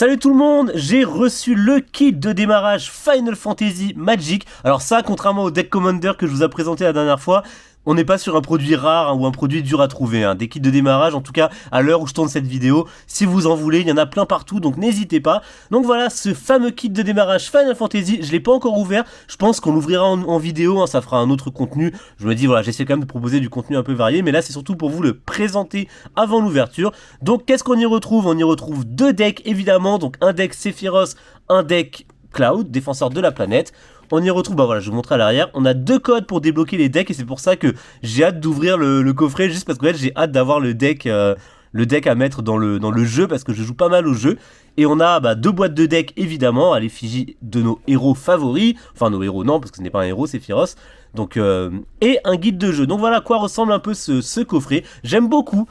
Salut tout le monde, j'ai reçu le kit de démarrage Final Fantasy Magic. Alors ça, contrairement au deck commander que je vous ai présenté la dernière fois, on n'est pas sur un produit rare ou un produit dur à trouver. Des kits de démarrage, en tout cas à l'heure où je tourne cette vidéo, si vous en voulez, il y en a plein partout, donc n'hésitez pas. Donc voilà, ce fameux kit de démarrage Final Fantasy, je ne l'ai pas encore ouvert. Je pense qu'on l'ouvrira en vidéo, ça fera un autre contenu. Je me dis, voilà, j'essaie quand même de proposer du contenu un peu varié, mais là c'est surtout pour vous le présenter avant l'ouverture. Donc qu'est-ce qu'on y retrouve? On y retrouve deux decks évidemment, donc un deck Sephiroth, un deck Cloud, défenseur de la planète. On y retrouve, bah voilà, je vous montrer à l'arrière, on a deux codes pour débloquer les decks et c'est pour ça que j'ai hâte d'ouvrir le coffret, juste parce qu'en fait j'ai hâte d'avoir le deck à mettre dans le jeu parce que je joue pas mal au jeu. Et on a deux boîtes de deck évidemment à l'effigie de nos héros favoris, enfin nos héros non parce que ce n'est pas un héros, c'est Sephiroth. Donc et un guide de jeu. Donc voilà à quoi ressemble un peu ce coffret. J'aime beaucoup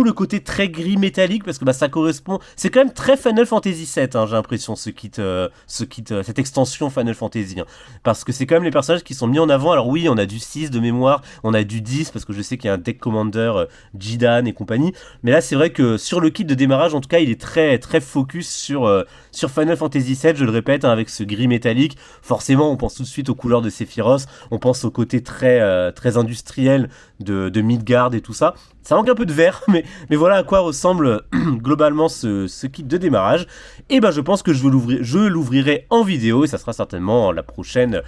le côté très gris métallique parce que ça correspond. C'est quand même très Final Fantasy VII, j'ai l'impression cette extension Final Fantasy. Parce que c'est quand même les personnages qui sont mis en avant. Alors oui, on a du 6 de mémoire, on a du 10 parce que je sais qu'il y a un deck commander Jidan et compagnie. Mais là c'est vrai que sur le kit de démarrage, en tout cas, il est très très focus sur Final Fantasy VII, je le répète, avec ce gris métallique. Forcément, on pense tout de suite aux couleurs de Sephiroth. On pense au côté très, très industriel de Midgard et tout ça. Ça manque un peu de vert, mais voilà à quoi ressemble globalement ce kit de démarrage. Et je pense que je l'ouvrirai en vidéo, et ça sera certainement la prochaine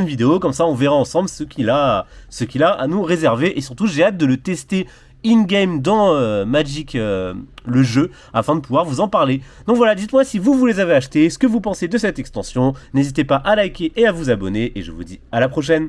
vidéo. Comme ça, on verra ensemble ce qu'il a à nous réserver. Et surtout, j'ai hâte de le tester in-game dans Magic, le jeu, afin de pouvoir vous en parler. Donc voilà, dites-moi si vous les avez achetés, ce que vous pensez de cette extension. N'hésitez pas à liker et à vous abonner, et je vous dis à la prochaine.